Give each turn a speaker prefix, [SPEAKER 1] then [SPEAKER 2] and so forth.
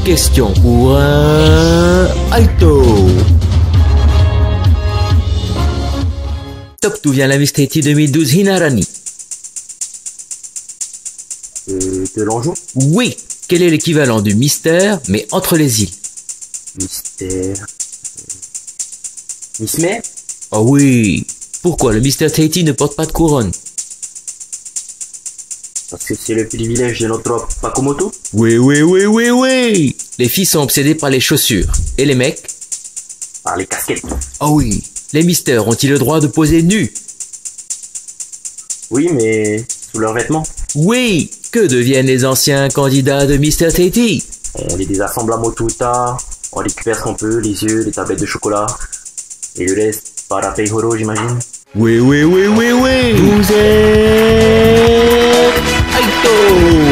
[SPEAKER 1] Question pour un Aito. Top, d'où vient la Miss Tahiti 2012 Hinarani?
[SPEAKER 2] De l'Anjou.
[SPEAKER 1] Oui. Quel est l'équivalent du mystère, mais entre les îles?
[SPEAKER 2] Mystère. Miss May.
[SPEAKER 1] Oh oui. Pourquoi le Mr Tahiti ne porte pas de couronne?
[SPEAKER 2] Parce que c'est le privilège de notre Pakumoto.
[SPEAKER 1] Oui. Les filles sont obsédées par les chaussures. Et les mecs?
[SPEAKER 2] Par les casquettes.
[SPEAKER 1] Oh oui. Les mystères ont-ils le droit de poser nus?
[SPEAKER 2] Oui, mais sous leurs vêtements.
[SPEAKER 1] Oui. Que deviennent les anciens candidats de Mr Tahiti?
[SPEAKER 2] On les désassemble à Motuta, on récupère ce qu'on peut, les yeux, les tablettes de chocolat. Et le reste, par la Peihoro, j'imagine.
[SPEAKER 1] Oui. Vous êtes Aito.